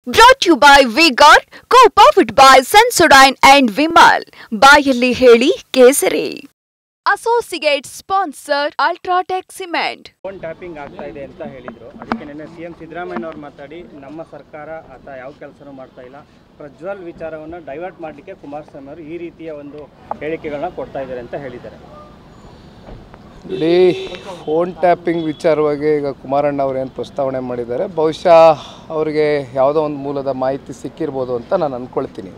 Brought to you by V-Guard, co-powered by Sensodyne and Vimal. ಬಾಯಲ್ಲಿ ಹೇಳಿ ಕೇಸರಿ. Associate sponsor Ultratech Cement. Phone tapping ಆಗ್ತಾ ಇದೆ ಅಂತ ಹೇಳಿದ್ರು. ಅದಕ್ಕೆ ನಿನ್ನೆ ಸಿಎಂ ಸಿದ್ದರಾಮಯ್ಯ ಅವರು ಮಾತಾಡಿ ನಮ್ಮ ಸರ್ಕಾರ ಅಥವಾ ಯಾವ ಕೆಲಸನೂ ಮಾಡ್ತಾ ಇಲ್ಲ, ಪ್ರಜ್ವಲ್ ವಿಚಾರವನ್ನು ಡೈವರ್ಟ್ ಮಾಡಲಿಕ್ಕೆ ಕುಮಾರಸ್ವಾಮಿ ಅವರು ಈ ರೀತಿಯ ಒಂದು ಹೇಳಿಕೆಗಳನ್ನ ಕೊಡ್ತಾ ಇದ್ದಾರೆ ಅಂತ ಹೇಳಿದ್ದಾರೆ. ಇಡೀ ಫೋನ್ ಟ್ಯಾಪಿಂಗ್ ವಿಚಾರವಾಗಿ ಈಗ ಕುಮಾರಣ್ಣ ಅವರು ಏನು ಪ್ರಸ್ತಾವನೆ ಮಾಡಿದ್ದಾರೆ, ಬಹುಶಃ ಅವರಿಗೆ ಯಾವುದೋ ಒಂದು ಮೂಲದ ಮಾಹಿತಿ ಸಿಕ್ಕಿರ್ಬೋದು ಅಂತ ನಾನು ಅಂದ್ಕೊಳ್ತೀನಿ.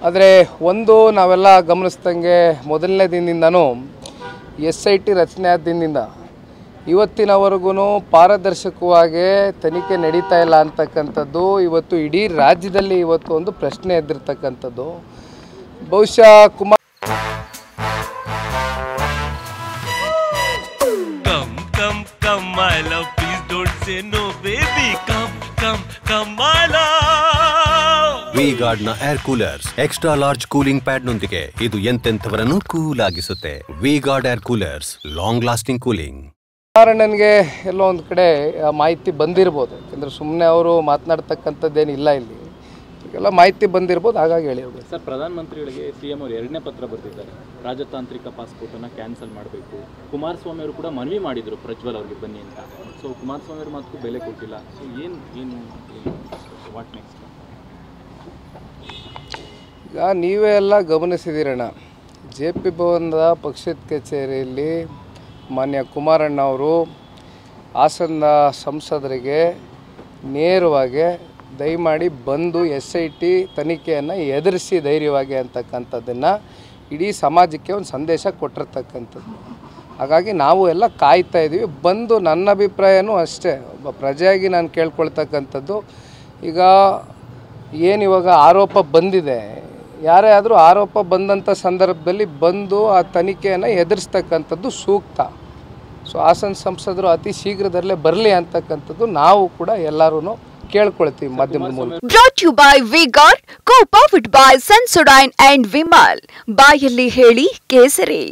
ಆದರೆ ಒಂದು ನಾವೆಲ್ಲ ಗಮನಿಸ್ದಂಗೆ ಮೊದಲನೇ ದಿನದಿಂದನೂ SIT ರಚನೆ ಆದ ದಿನದಿಂದ ಇವತ್ತಿನವರೆಗೂ ಪಾರದರ್ಶಕವಾಗಿ ತನಿಖೆ ನಡೀತಾ ಇಲ್ಲ ಅಂತಕ್ಕಂಥದ್ದು ಇವತ್ತು ಇಡೀ ರಾಜ್ಯದಲ್ಲಿ ಇವತ್ತು ಒಂದು ಪ್ರಶ್ನೆ ಎದ್ದಿರ್ತಕ್ಕಂಥದ್ದು. ಬಹುಶಃ Come, my love, please don't say no, baby. Come, my love. V-Guard ನ air coolers extra large cooling pad ನೊಂದಿಗೆ ಇದು ಎಂತೆಂಥವರನ್ನು ಕೂಲ್ ಆಗಿಸುತ್ತೆ. V-Guard air coolers, long lasting cooling. ಕುಮಾರಣ್ಣನಿಗೆ ಎಲ್ಲೋ ಒಂದು ಕಡೆ ಮಾಹಿತಿ ಬಂದಿರ್ಬೋದು, ಯಾಕಂದರೆ ಸುಮ್ಮನೆ ಅವರು ಮಾತನಾಡ್ತಕ್ಕಂಥದ್ದೇನಿಲ್ಲ, ಇಲ್ಲಿ ಎಲ್ಲ ಮಾಹಿತಿ ಬಂದಿರ್ಬೋದು, ಹಾಗಾಗಿ ಹೇಳಿ ಹೋಗಿ. ಸರ್, ಪ್ರಧಾನಮಂತ್ರಿಗಳಿಗೆ CM ಅವರು 2ನೇ ಪತ್ರ ಬರೆದಿದ್ದಾರೆ, ರಾಜತಾಂತ್ರಿಕ ಪಾಸ್ಪೋರ್ಟನ್ನು ಕ್ಯಾನ್ಸಲ್ ಮಾಡಬೇಕು. ಕುಮಾರಸ್ವಾಮಿ ಅವರು ಕೂಡ ಮನವಿ ಮಾಡಿದರು ಪ್ರಜ್ವಲ್ ಅವ್ರಿಗೆ ಬನ್ನಿ ಅಂತ. ಸೊ ಕುಮಾರಸ್ವಾಮಿ ಅವ್ರ ಮಾತಕ್ಕೂ ಬೆಲೆ ಕೊಟ್ಟಿಲ್ಲ. ಸೊ ಏನು ವಾಟ್ ನೆಕ್ಸ್ಟ್? ಈಗ ನೀವೇ ಎಲ್ಲ ಗಮನಿಸಿದ್ದೀರಣ್ಣ, JP ಭವನದ ಪಕ್ಷದ ಕಚೇರಿಯಲ್ಲಿ ಮಾನ್ಯ ಕುಮಾರಣ್ಣ ಅವರು ಹಾಸನದ ಸಂಸದರಿಗೆ ನೇರವಾಗಿ ದಯಮಾಡಿ ಬಂದು SIT ತನಿಖೆಯನ್ನು ಎದುರಿಸಿ ಧೈರ್ಯವಾಗಿ ಅಂತಕ್ಕಂಥದ್ದನ್ನು ಇಡೀ ಸಮಾಜಕ್ಕೆ ಒಂದು ಸಂದೇಶ ಕೊಟ್ಟಿರ್ತಕ್ಕಂಥದ್ದು. ಹಾಗಾಗಿ ನಾವು ಎಲ್ಲ ಕಾಯ್ತಾ ಇದ್ದೀವಿ. ಬಂದು ನನ್ನ ಅಭಿಪ್ರಾಯನೂ ಅಷ್ಟೇ, ಒಬ್ಬ ಪ್ರಜೆಯಾಗಿ ನಾನು ಕೇಳ್ಕೊಳ್ತಕ್ಕಂಥದ್ದು, ಈಗ ಏನಿವಾಗ ಆರೋಪ ಬಂದಿದೆ, ಯಾರೇ ಆದರೂ ಆರೋಪ ಬಂದಂಥ ಸಂದರ್ಭದಲ್ಲಿ ಬಂದು ಆ ತನಿಖೆಯನ್ನು ಎದುರಿಸ್ತಕ್ಕಂಥದ್ದು ಸೂಕ್ತ. ಸೊ ಹಾಸನ ಸಂಸದರು ಅತಿ ಶೀಘ್ರದಲ್ಲೇ ಬರಲಿ ಅಂತಕ್ಕಂಥದ್ದು ನಾವು ಕೂಡ ಎಲ್ಲರೂ ಕೇಳ್ಕೊಳ್ತೀವಿ ಮಾಧ್ಯಮದ ಮೂಲಕ. Brought to you by V-Guard, co-powered by Sensodyne and Vimal. ಬಾಯಲ್ಲಿ ಹೇಳಿ ಕೇಸರಿ.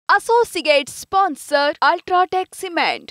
Associate sponsor Ultratech Cement.